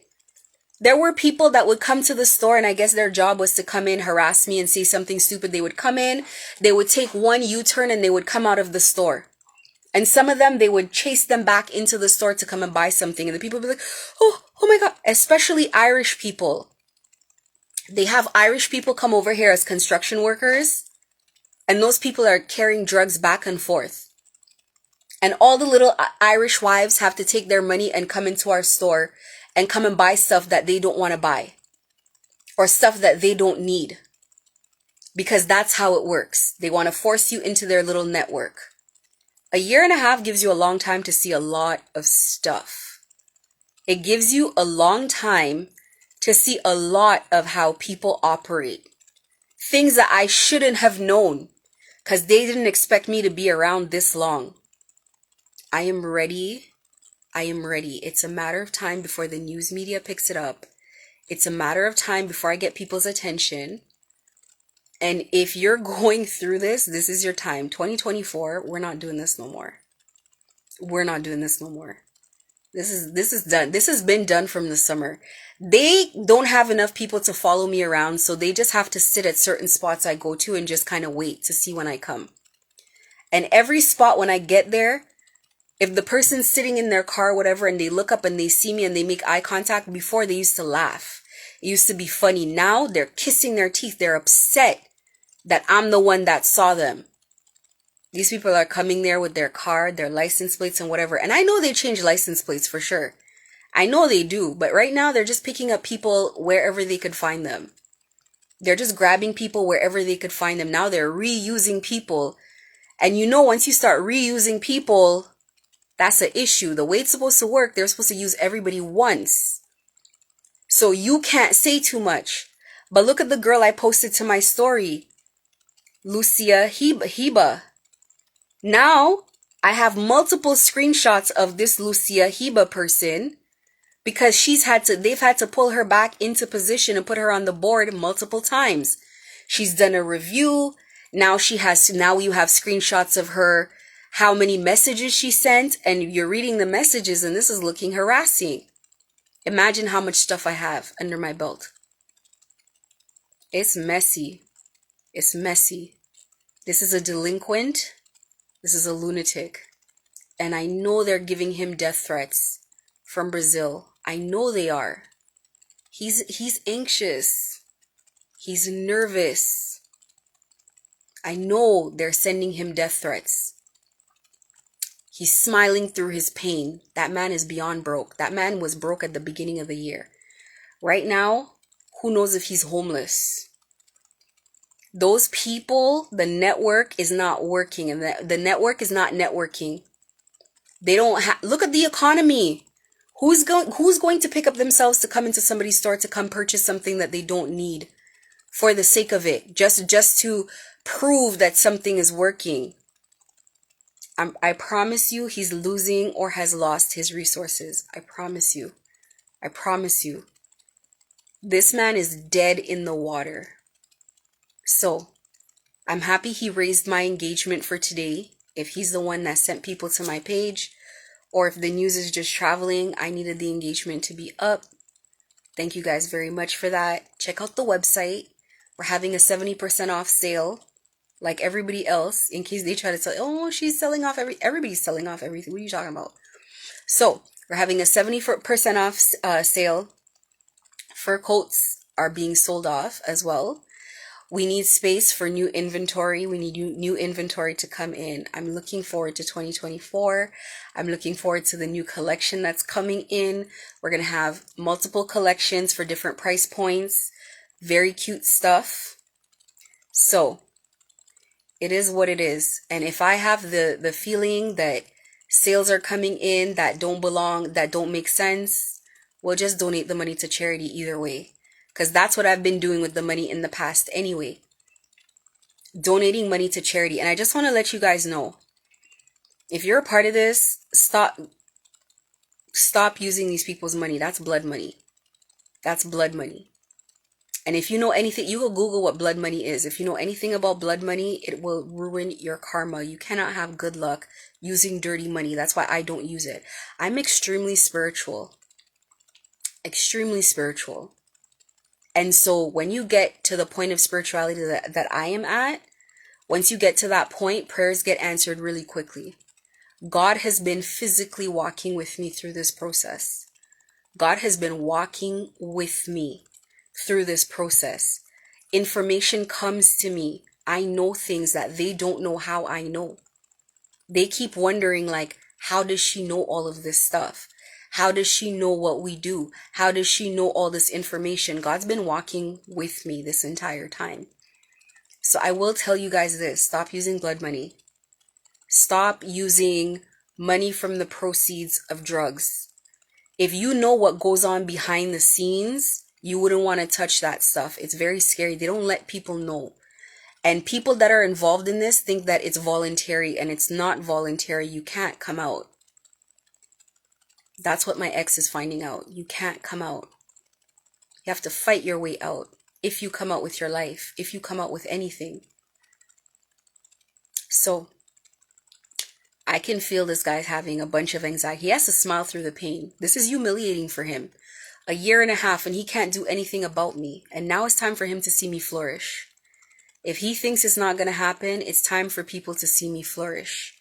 There were people that would come to the store, and I guess their job was to come in, harass me, and say something stupid. They would come in, they would take one U-turn, and they would come out of the store. And some of them, they would chase them back into the store to come and buy something. And the people would be like, oh my God. Especially Irish people. They have Irish people come over here as construction workers, and those people are carrying drugs back and forth. And all the little Irish wives have to take their money and come into our store and come and buy stuff that they don't want to buy, or stuff that they don't need, because that's how it works. They want to force you into their little network. A year and a half gives you a long time to see a lot of stuff. It gives you a long time to see a lot of how people operate. Things that I shouldn't have known, because they didn't expect me to be around this long. I am ready. I am ready. It's a matter of time before the news media picks it up. It's a matter of time before I get people's attention. And if you're going through this, this is your time. 2024, we're not doing this no more. We're not doing this no more. This is done. This has been done from the summer. They don't have enough people to follow me around, so they just have to sit at certain spots I go to and just kind of wait to see when I come. And every spot when I get there, if the person's sitting in their car, whatever, and they look up and they see me and they make eye contact, before they used to laugh. It used to be funny. Now they're kissing their teeth. They're upset that I'm the one that saw them. These people are coming there with their car, their license plates and whatever. And I know they change license plates for sure. I know they do, but right now they're just picking up people wherever they could find them. They're just grabbing people wherever they could find them. Now they're reusing people. And you know, once you start reusing people, that's an issue. The way it's supposed to work, they're supposed to use everybody once. So you can't say too much. But look at the girl I posted to my story. Lucia Heba. Now, I have multiple screenshots of this Lucia Heba person because they've had to pull her back into position and put her on the board multiple times. She's done a review. Now you have screenshots of her, how many messages she sent, and you're reading the messages and this is looking harassing. Imagine how much stuff I have under my belt. It's messy. It's messy. This is a delinquent. This is a lunatic. And I know they're giving him death threats from Brazil. I know they are. He's anxious. He's nervous. I know they're sending him death threats. He's smiling through his pain. That man is beyond broke. That man was broke at the beginning of the year. Right now, who knows if he's homeless? Those people, the network is not working, and the network is not networking. They don't look at the economy. Who's going to pick up themselves to come into somebody's store to come purchase something that they don't need for the sake of it, just to prove that something is working? I promise you, he's losing or has lost his resources. I promise you. I promise you. This man is dead in the water. So, I'm happy he raised my engagement for today. If he's the one that sent people to my page, or if the news is just traveling, I needed the engagement to be up. Thank you guys very much for that. Check out the website. We're having a 70% off sale, like everybody else, in case they try to tell, oh, she's selling off everybody's selling off everything. What are you talking about? So, we're having a 70% off sale. Fur coats are being sold off as well. We need space for new inventory. We need new inventory to come in. I'm looking forward to 2024. I'm looking forward to the new collection that's coming in. We're going to have multiple collections for different price points. Very cute stuff. So, it is what it is. And if I have the feeling that sales are coming in that don't belong, that don't make sense, we'll just donate the money to charity either way. Because that's what I've been doing with the money in the past anyway. Donating money to charity. And I just want to let you guys know, if you're a part of this, stop using these people's money. That's blood money. That's blood money. And if you know anything, you will Google what blood money is. If you know anything about blood money, it will ruin your karma. You cannot have good luck using dirty money. That's why I don't use it. I'm extremely spiritual. Extremely spiritual. And so when you get to the point of spirituality that I am at, once you get to that point, prayers get answered really quickly. God has been physically walking with me through this process. God has been walking with me through this process. Information comes to me. I know things that they don't know how I know. They keep wondering, like, how does she know all of this stuff? How does she know what we do? How does she know all this information? God's been walking with me this entire time. So I will tell you guys this. Stop using blood money. Stop using money from the proceeds of drugs. If you know what goes on behind the scenes, you wouldn't want to touch that stuff. It's very scary. They don't let people know. And people that are involved in this think that it's voluntary, and it's not voluntary. You can't come out. That's what my ex is finding out. You can't come out. You have to fight your way out. If you come out with your life, if you come out with anything. So, I can feel this guy's having a bunch of anxiety. He has to smile through the pain. This is humiliating for him. A year and a half and he can't do anything about me. And now it's time for him to see me flourish. If he thinks it's not going to happen, it's time for people to see me flourish.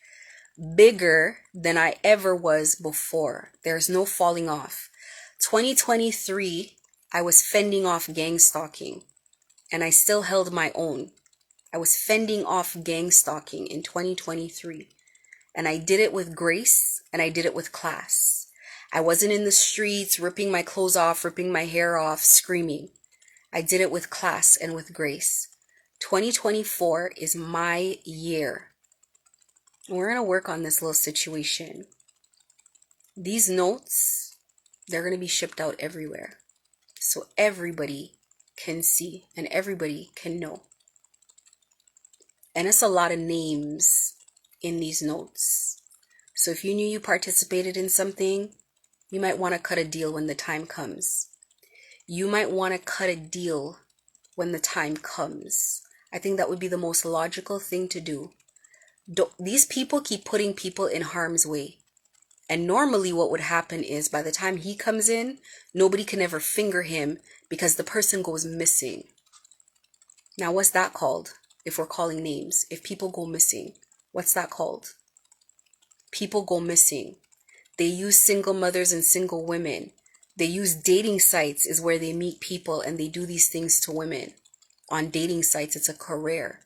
Bigger than I ever was before. There's no falling off. 2023, I was fending off gang stalking. And I still held my own. I was fending off gang stalking in 2023. And I did it with grace and I did it with class. I wasn't in the streets ripping my clothes off, ripping my hair off, screaming. I did it with class and with grace. 2024 is my year. We're going to work on this little situation. These notes, they're going to be shipped out everywhere. So everybody can see and everybody can know. And it's a lot of names in these notes. So if you knew you participated in something, you might want to cut a deal when the time comes. You might want to cut a deal when the time comes. I think that would be the most logical thing to do. These people keep putting people in harm's way. And normally what would happen is by the time he comes in, nobody can ever finger him because the person goes missing. Now, what's that called? If we're calling names, if people go missing, what's that called? People go missing. They use single mothers and single women. They use dating sites is where they meet people and they do these things to women. On dating sites, it's a career.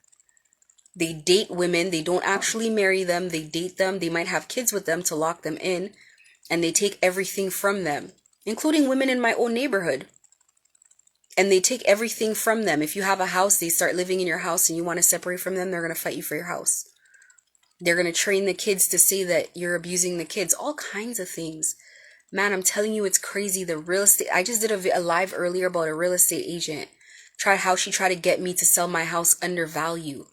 They date women. They don't actually marry them. They date them. They might have kids with them to lock them in. And they take everything from them, including women in my own neighborhood. And they take everything from them. If you have a house, they start living in your house and you want to separate from them, they're going to fight you for your house. They're going to train the kids to say that you're abusing the kids. All kinds of things. Man, I'm telling you, it's crazy. The real estate. I just did a live earlier about a real estate agent. How she tried to get me to sell my house under value.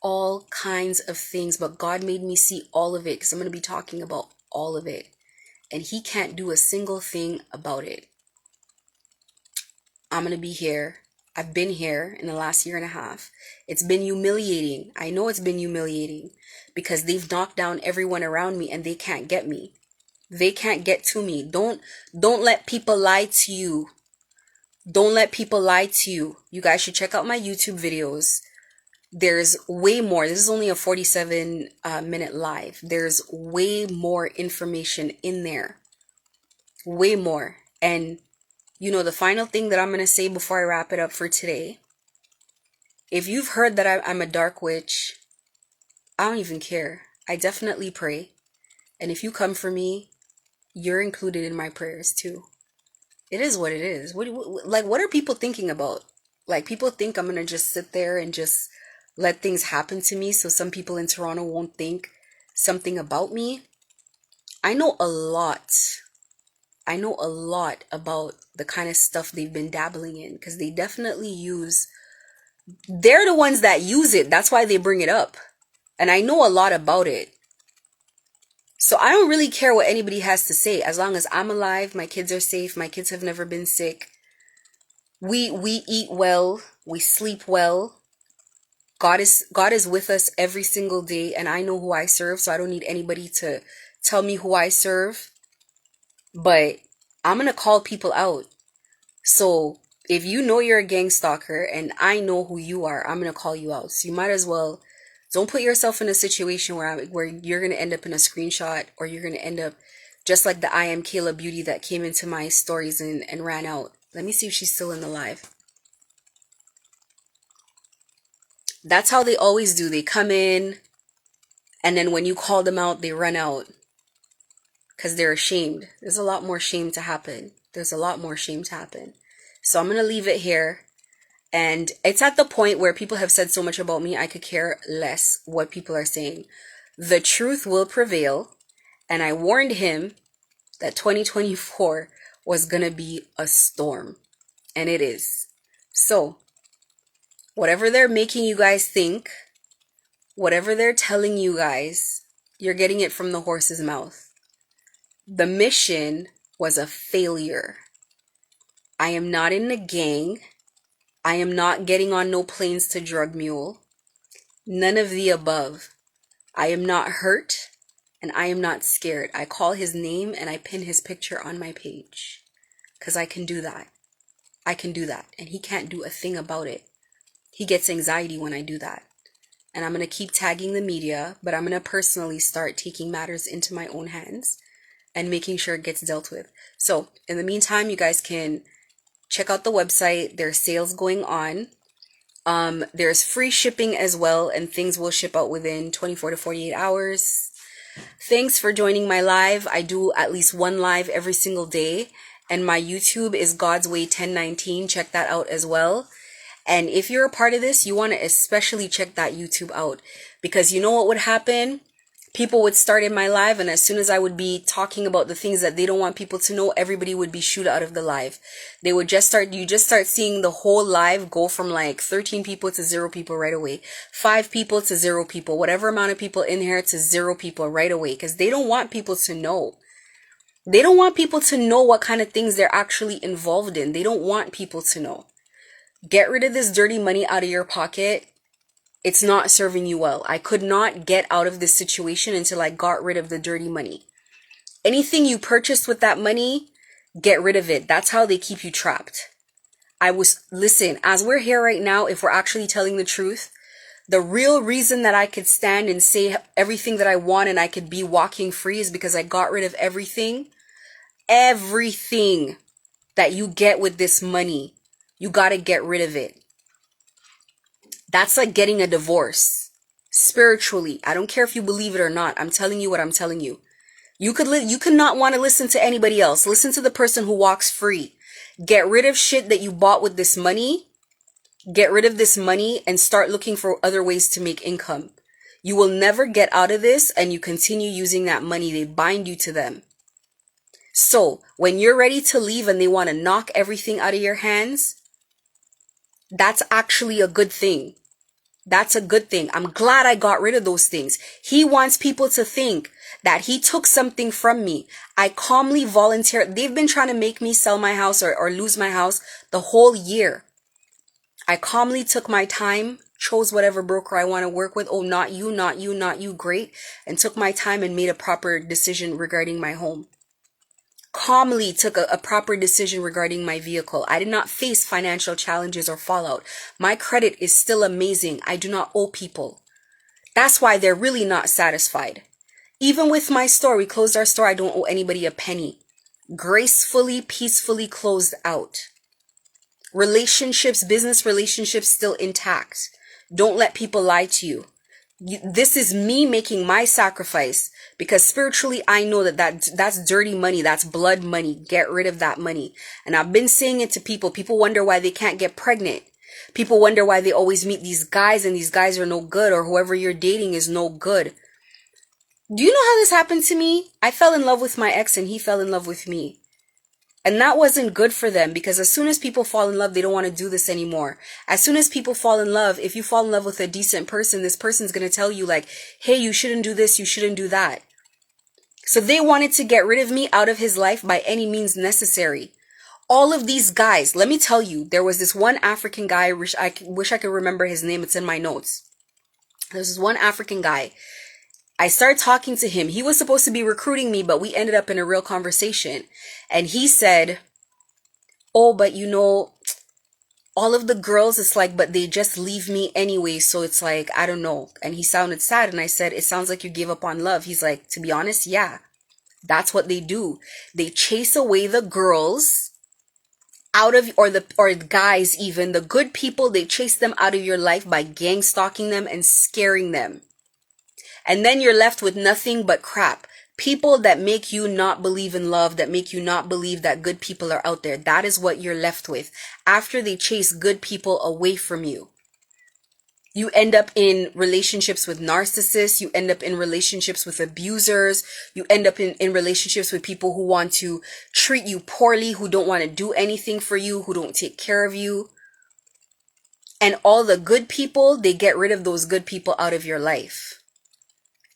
All kinds of things. But God made me see all of it because I'm going to be talking about all of it. And he can't do a single thing about it. I'm going to be here. I've been here in the last year and a half. It's been humiliating. I know it's been humiliating because they've knocked down everyone around me and they can't get me. They can't get to me. Don't let people lie to you. Don't let people lie to you. You guys should check out my YouTube videos. There's way more. This is only a 47-minute live. There's way more information in there. Way more. And you know, the final thing that I'm going to say before I wrap it up for today, if you've heard that I'm a dark witch, I don't even care. I definitely pray. And if you come for me, you're included in my prayers too. It is what it is. What are people thinking about? Like, people think I'm going to just sit there and just let things happen to me so some people in Toronto won't think something about me. I know a lot. I know a lot about the kind of stuff they've been dabbling in because they definitely they're the ones that use it. That's why they bring it up. And I know a lot about it. So I don't really care what anybody has to say. As long as I'm alive, my kids are safe, my kids have never been sick. We eat well, we sleep well. God is with us every single day, and I know who I serve, so I don't need anybody to tell me who I serve. But I'm going to call people out. So if you know you're a gang stalker and I know who you are, I'm going to call you out. So you might as well don't put yourself in a situation where you're going to end up in a screenshot or you're going to end up just like the I Am Kayla beauty that came into my stories and ran out. Let me see if she's still in the live. That's how they always do. They come in and then when you call them out, they run out. Because they're ashamed. There's a lot more shame to happen. So I'm going to leave it here. And it's at the point where people have said so much about me, I could care less what people are saying. The truth will prevail. And I warned him that 2024 was going to be a storm. And it is. So, whatever they're making you guys think, whatever they're telling you guys, you're getting it from the horse's mouth. The mission was a failure. I am not in a gang. I am not getting on no planes to drug mule. None of the above. I am not hurt and I am not scared. I call his name and I pin his picture on my page. Because I can do that. I can do that. And he can't do a thing about it. He gets anxiety when I do that. And I'm going to keep tagging the media, but I'm going to personally start taking matters into my own hands and making sure it gets dealt with. So in the meantime, you guys can check out the website. There's sales going on. There's free shipping as well, and things will ship out within 24 to 48 hours. Thanks for joining my live. I do at least one live every single day. And my YouTube is God's Way 1019. Check that out as well. And if you're a part of this, you want to especially check that YouTube out. Because you know what would happen? People would start in my live, and as soon as I would be talking about the things that they don't want people to know, everybody would be shooed out of the live. They would just start seeing the whole live go from like 13 people to 0 people right away. 5 people to 0 people, whatever amount of people in here to 0 people right away. Because they don't want people to know. They don't want people to know what kind of things they're actually involved in. They don't want people to know. Get rid of this dirty money out of your pocket. It's not serving you well. I could not get out of this situation until I got rid of the dirty money. Anything you purchased with that money, get rid of it. That's how they keep you trapped. Listen, as we're here right now, if we're actually telling the truth, the real reason that I could stand and say everything that I want and I could be walking free is because I got rid of everything that you get with this money. You got to get rid of it. That's like getting a divorce. Spiritually. I don't care if you believe it or not. I'm telling you what I'm telling you. You could not want to listen to anybody else. Listen to the person who walks free. Get rid of shit that you bought with this money. Get rid of this money and start looking for other ways to make income. You will never get out of this, and you continue using that money. They bind you to them. So when you're ready to leave and they want to knock everything out of your hands, that's actually a good thing. That's a good thing. I'm glad I got rid of those things. He wants people to think that he took something from me. I calmly volunteered. They've been trying to make me sell my house or lose my house the whole year. I calmly took my time, chose whatever broker I want to work with. Oh, not you, not you, not you. Great. And took my time and made a proper decision regarding my home. Calmly took a proper decision regarding my vehicle. I did not face financial challenges or fallout. My credit is still amazing. I do not owe people. That's why they're really not satisfied. Even with my store, we closed our store. I don't owe anybody a penny. Gracefully, peacefully closed out. Relationships, business relationships still intact. Don't let people lie to you. This is me making my sacrifice, because spiritually I know that's dirty money. That's blood money. Get rid of that money. And I've been saying it to people. People wonder why they can't get pregnant. People wonder why they always meet these guys and these guys are no good, or whoever you're dating is no good. Do you know how this happened to me? I fell in love with my ex and he fell in love with me. And that wasn't good for them, because as soon as people fall in love, they don't want to do this anymore. As soon as people fall in love, if you fall in love with a decent person, this person's going to tell you like, hey, you shouldn't do this, you shouldn't do that. So they wanted to get rid of me out of his life by any means necessary. All of these guys, let me tell you, there was this one African guy, I wish I could remember his name, it's in my notes. There's this one African guy. I started talking to him. He was supposed to be recruiting me, but we ended up in a real conversation. And he said, oh, but you know, all of the girls, it's like, but they just leave me anyway. So it's like, I don't know. And he sounded sad. And I said, it sounds like you gave up on love. He's like, to be honest, yeah, that's what they do. They chase away the girls out of, or guys, even the good people, they chase them out of your life by gang stalking them and scaring them. And then you're left with nothing but crap. People that make you not believe in love, that make you not believe that good people are out there. That is what you're left with after they chase good people away from you. You end up in relationships with narcissists. You end up in relationships with abusers. You end up in relationships with people who want to treat you poorly, who don't want to do anything for you, who don't take care of you. And all the good people, they get rid of those good people out of your life.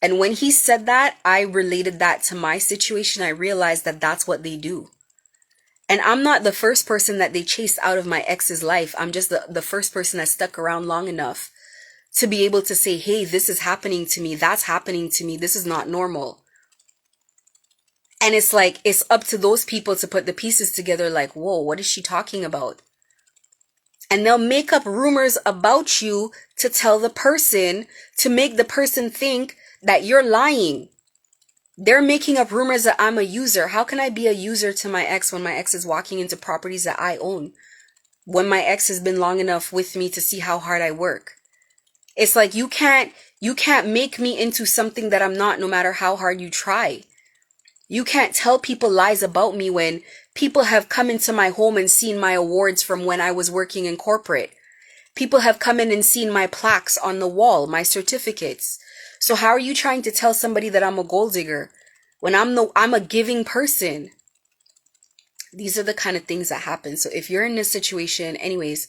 And when he said that, I related that to my situation. I realized that that's what they do. And I'm not the first person that they chased out of my ex's life. I'm just the first person that stuck around long enough to be able to say, hey, this is happening to me. That's happening to me. This is not normal. And it's like, it's up to those people to put the pieces together like, whoa, what is she talking about? And they'll make up rumors about you to tell the person, to make the person think that you're lying. They're making up rumors that I'm a user. How can I be a user to my ex when my ex is walking into properties that I own? When my ex has been long enough with me to see how hard I work? It's like you can't You can't make me into something that I'm not, no matter how hard you try. You can't tell people lies about me when people have come into my home and seen my awards from when I was working in corporate. People have come in and seen my plaques on the wall, my certificates. So how are you trying to tell somebody that I'm a gold digger when I'm a giving person? These are the kind of things that happen. So if you're in this situation, anyways,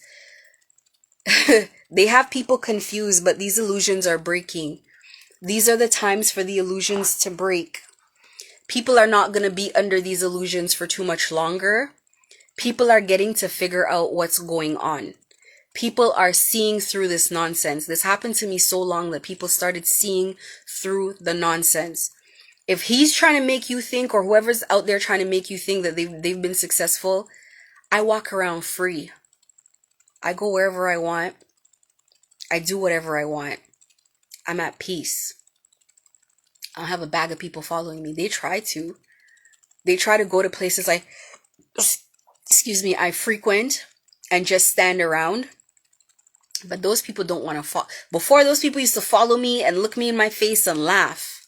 they have people confused, but these illusions are breaking. These are the times for the illusions to break. People are not going to be under these illusions for too much longer. People are getting to figure out what's going on. People are seeing through this nonsense. This happened to me so long that people started seeing through the nonsense. If he's trying to make you think, or whoever's out there trying to make you think that they've been successful, I walk around free. I go wherever I want. I do whatever I want. I'm at peace. I don't have a bag of people following me. They try to. They try to go to places I frequent and just stand around. But those people don't want to follow. Before, those people used to follow me and look me in my face and laugh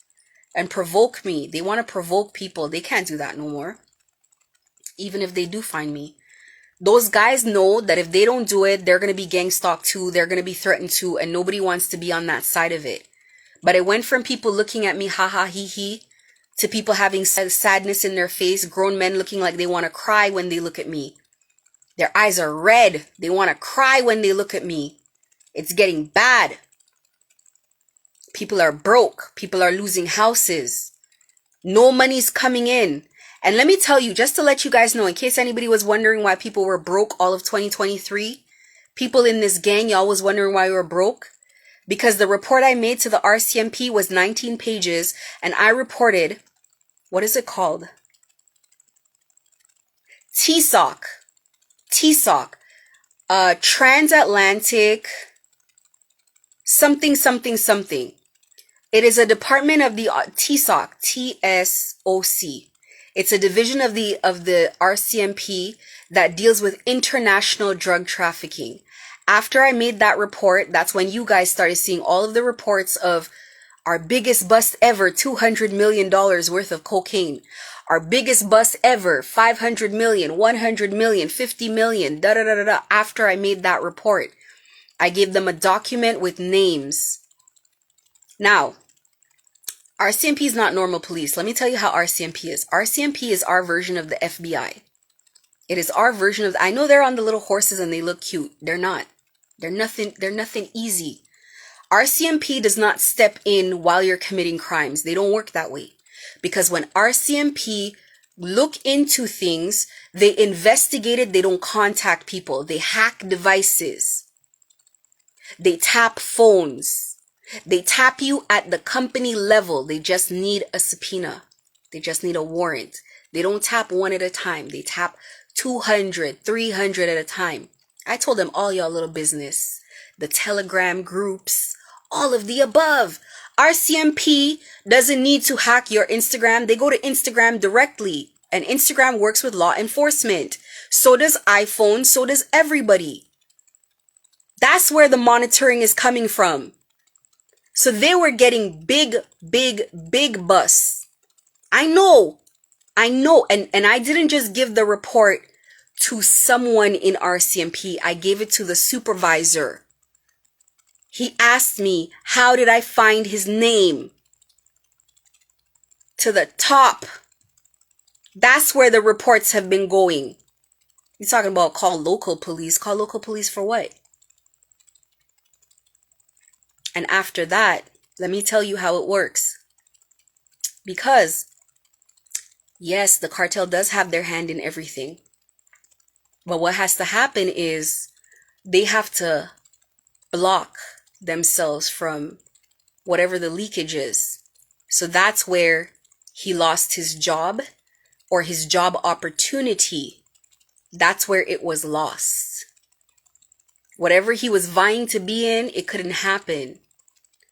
and provoke me. They want to provoke people. They can't do that no more. Even if they do find me. Those guys know that if they don't do it, they're going to be gang stalked too. They're going to be threatened too. And nobody wants to be on that side of it. But it went from people looking at me, ha ha, he he, to people having sadness in their face. Grown men looking like they want to cry when they look at me. Their eyes are red. They want to cry when they look at me. It's getting bad. People are broke. People are losing houses. No money's coming in. And let me tell you, just to let you guys know, in case anybody was wondering why people were broke all of 2023, people in this gang, y'all was wondering why we were broke. Because the report I made to the RCMP was 19 pages, and I reported, what is it called? TSOC. Transatlantic something. It is a department of the TSOC, TSOC. It's a division of the RCMP that deals with international drug trafficking. After I made that report, that's when you guys started seeing all of the reports of our biggest bust ever, $200 million worth of cocaine. Our biggest bust ever, 500 million, 100 million, 50 million, da da da da da. After I made that report, I gave them a document with names. Now, RCMP is not normal police. Let me tell you how RCMP is. RCMP is our version of the FBI. It is our version of, I know they're on the little horses and they look cute. They're not. They're nothing easy. RCMP does not step in while you're committing crimes. They don't work that way. Because when RCMP look into things, they investigate it. They don't contact people. They hack devices. They tap phones. They tap you at the company level. They just need a subpoena. They just need a warrant. They don't tap one at a time. They tap 200, 300 at a time. I told them all y'all little business. The Telegram groups, all of the above. RCMP doesn't need to hack your Instagram. They go to Instagram directly. And Instagram works with law enforcement. So does iPhone. So does everybody. That's where the monitoring is coming from. So they were getting big busts. I know. And I didn't just give the report to someone in RCMP. I gave it to the supervisor. He asked me, how did I find his name? To the top. That's where the reports have been going. You're talking about call local police. Call local police for what? And after that, let me tell you how it works. Because, yes, the cartel does have their hand in everything. But what has to happen is they have to block themselves from whatever the leakage is. So that's where he lost his job or his job opportunity. That's where it was lost. Whatever he was vying to be in, it couldn't happen.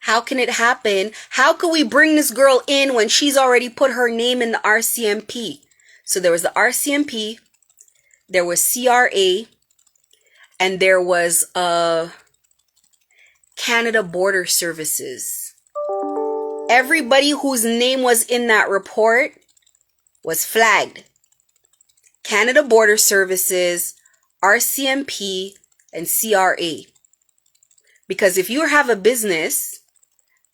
How can it happen? How could we bring this girl in when she's already put her name in the RCMP? So there was the RCMP, there was CRA, and there was Canada Border Services. Everybody whose name was in that report was flagged. Canada Border Services, RCMP, and CRA. Because if you have a business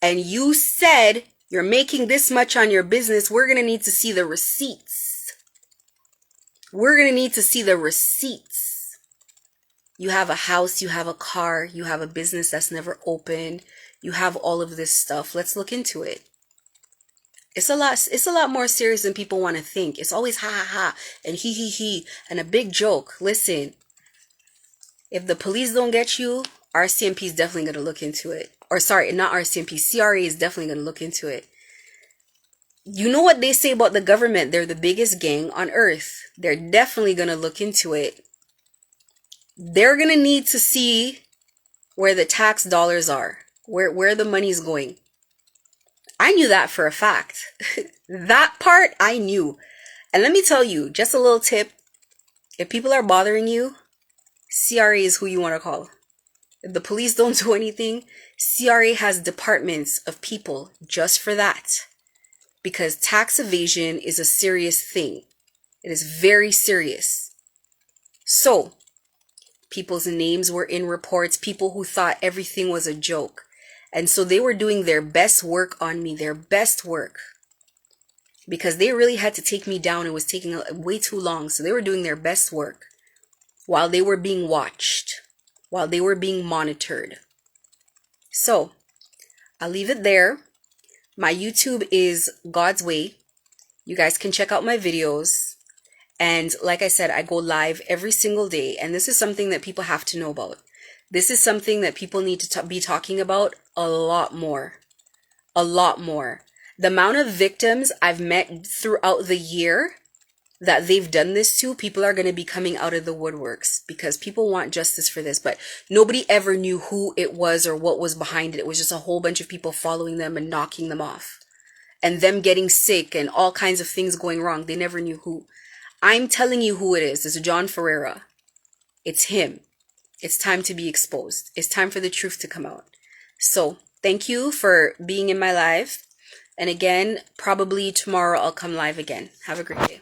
and you said you're making this much on your business, we're going to need to see the receipts. We're going to need to see the receipts. You have a house, you have a car, you have a business that's never opened, you have all of this stuff. Let's look into it. It's a lot more serious than people want to think. It's always ha ha ha and he and a big joke. Listen, if the police don't get you, RCMP is definitely going to look into it. Or sorry, not RCMP, CRA is definitely going to look into it. You know what they say about the government? They're the biggest gang on earth. They're definitely going to look into it. They're going to need to see where the tax dollars are, where the money's going. I knew that for a fact. That part I knew. And let me tell you, just a little tip. If people are bothering you, CRA is who you want to call. If the police don't do anything, CRA has departments of people just for that. Because tax evasion is a serious thing. It is very serious. So, people's names were in reports, people who thought everything was a joke. And so they were doing their best work on me, their best work. Because they really had to take me down. It was taking way too long. So they were doing their best work while they were being watched, while they were being monitored. So I'll leave it there. My YouTube is God's Way. You guys can check out my videos. And like I said, I go live every single day. And this is something that people have to know about. This is something that people need to be talking about a lot more. A lot more. The amount of victims I've met throughout the year that they've done this to, people are going to be coming out of the woodworks because people want justice for this. But nobody ever knew who it was or what was behind it. It was just a whole bunch of people following them and knocking them off. And them getting sick and all kinds of things going wrong. They never knew who. I'm telling you who it is. It's John Ferreira. It's him. It's time to be exposed. It's time for the truth to come out. So, thank you for being in my live. And again, probably tomorrow I'll come live again. Have a great day.